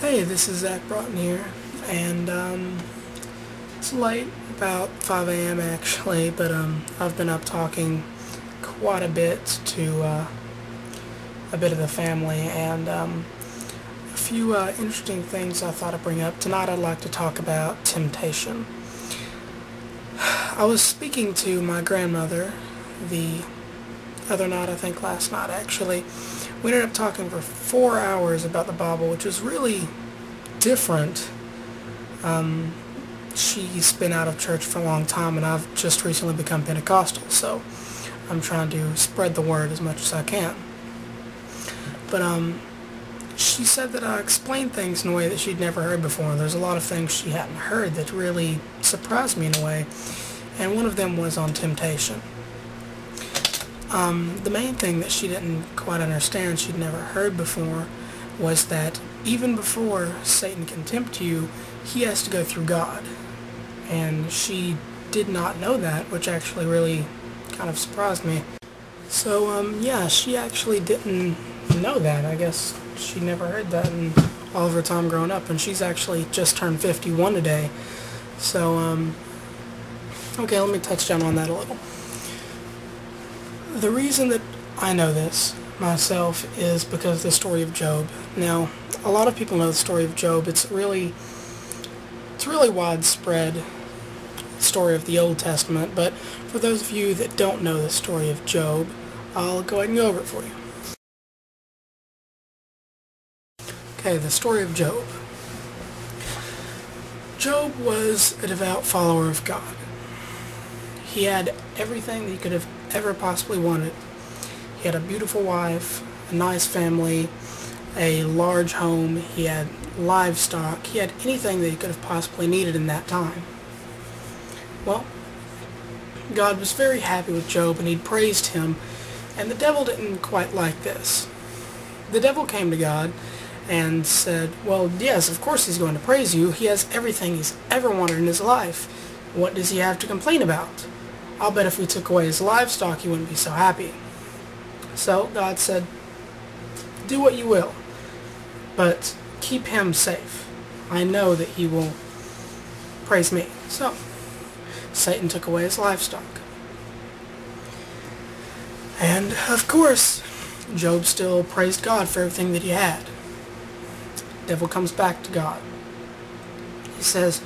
Hey, this is Zach Broughton here, and it's late, about 5 a.m. actually, but I've been up talking quite a bit to a bit of the family, and a few interesting things I thought I'd bring up. Tonight I'd like to talk about temptation. I was speaking to my grandmother the other night, I think last night actually. We ended up talking for 4 hours about the Bible, which was really different. She's been out of church for a long time, and I've just recently become Pentecostal, so I'm trying to spread the word as much as I can. But she said that I explained things in a way that she'd never heard before. There's a lot of things she hadn't heard that really surprised me in a way, and one of them was on temptation. The main thing that she didn't quite understand, she'd never heard before, was that even before Satan can tempt you, he has to go through God. And she did not know that, which actually really kind of surprised me. So, yeah, she actually didn't know that. I guess she never heard that in all of her time growing up, and she's actually just turned 51 today. So, okay, let me touch down on that a little. The reason that I know this myself is because of the story of Job. Now, a lot of people know the story of Job. It's really widespread story of the Old Testament, but for those of you that don't know the story of Job, I'll go ahead and go over it for you. Okay, the story of Job. Job was a devout follower of God. He had everything that he could have ever possibly wanted. He had a beautiful wife, a nice family, a large home, he had livestock, he had anything that he could have possibly needed in that time. Well, God was very happy with Job, and he'd praised him, and the devil didn't quite like this. The devil came to God and said, well, yes, of course he's going to praise you. He has everything he's ever wanted in his life. What does he have to complain about? I'll bet if we took away his livestock, he wouldn't be so happy. So God said, do what you will, but keep him safe. I know that he will praise me. So Satan took away his livestock. And of course, Job still praised God for everything that he had. The devil comes back to God. He says,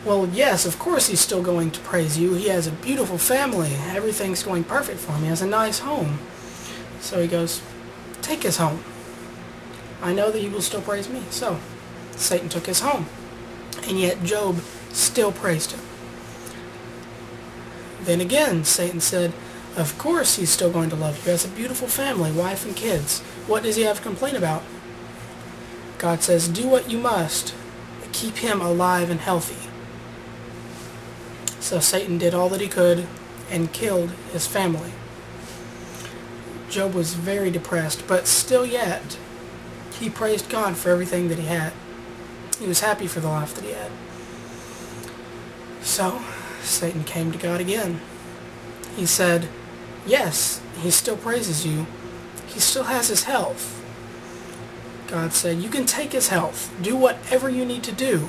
well, yes, of course he's still going to praise you. He has a beautiful family. Everything's going perfect for him. He has a nice home. So he goes, take his home. I know that he will still praise me. So Satan took his home. And yet Job still praised him. Then again, Satan said, of course he's still going to love you. He has a beautiful family, wife and kids. What does he have to complain about? God says, do what you must, but keep him alive and healthy. So Satan did all that he could and killed his family. Job was very depressed, but still yet, he praised God for everything that he had. He was happy for the life that he had. So Satan came to God again. He said, yes, he still praises you. He still has his health. God said, you can take his health. Do whatever you need to do.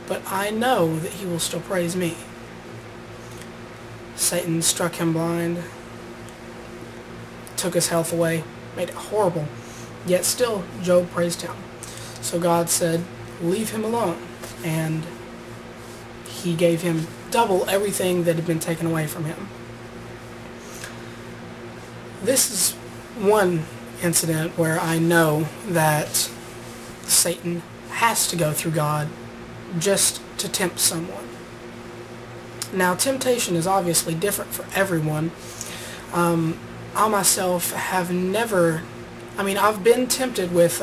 But I know that he will still praise me. Satan struck him blind, took his health away, made it horrible. Yet still, Job praised him. So God said, leave him alone. And he gave him double everything that had been taken away from him. This is one incident where I know that Satan has to go through God just to tempt someone. Now, temptation is obviously different for everyone. I myself have never, I've been tempted with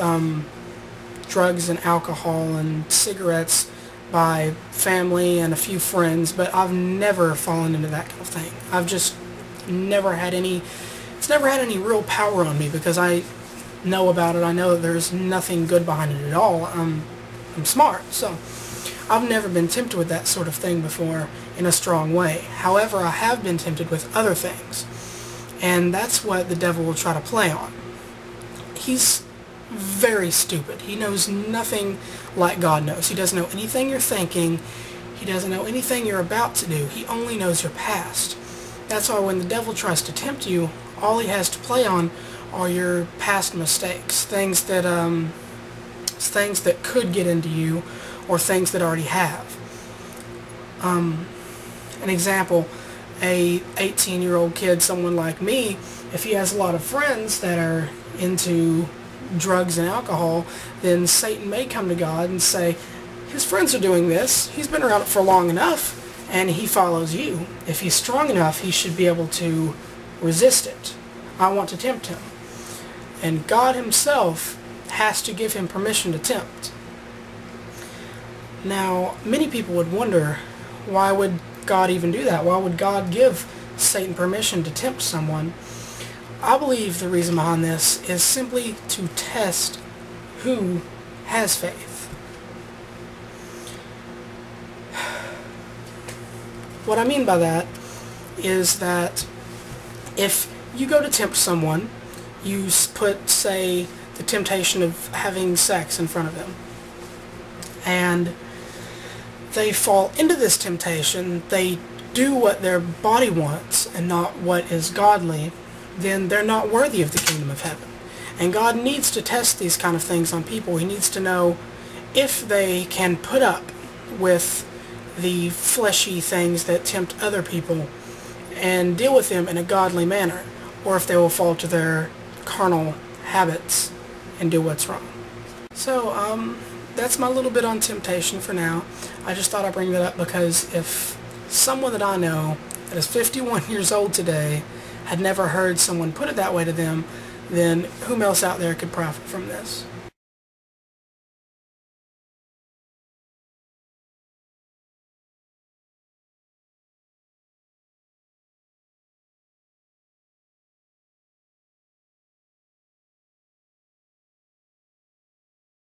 drugs and alcohol and cigarettes by family and a few friends, but I've never fallen into that kind of thing. I've just never had any, it's never had any real power on me because I know about it. I know that there's nothing good behind it at all. I'm smart, so I've never been tempted with that sort of thing before in a strong way. However, I have been tempted with other things, and that's what the devil will try to play on. He's very stupid. He knows nothing like God knows. He doesn't know anything you're thinking. He doesn't know anything you're about to do. He only knows your past. That's why when the devil tries to tempt you, all he has to play on are your past mistakes, things that could get into you, or things that already have. An example, a 18-year-old kid, someone like me, if he has a lot of friends that are into drugs and alcohol, then Satan may come to God and say, his friends are doing this, he's been around it for long enough, and he follows you. If he's strong enough, he should be able to resist it. I want to tempt him. And God himself has to give him permission to tempt. Now, many people would wonder, why would God even do that? Why would God give Satan permission to tempt someone? I believe the reason behind this is simply to test who has faith. What I mean by that is that if you go to tempt someone, you put, say, the temptation of having sex in front of them, and they fall into this temptation, they do what their body wants and not what is godly, then they're not worthy of the kingdom of heaven. And God needs to test these kind of things on people. He needs to know if they can put up with the fleshy things that tempt other people and deal with them in a godly manner, or if they will fall to their carnal habits and do what's wrong. So, that's my little bit on temptation for now. I just thought I'd bring that up because if someone that I know that is 51 years old today had never heard someone put it that way to them, then whom else out there could profit from this?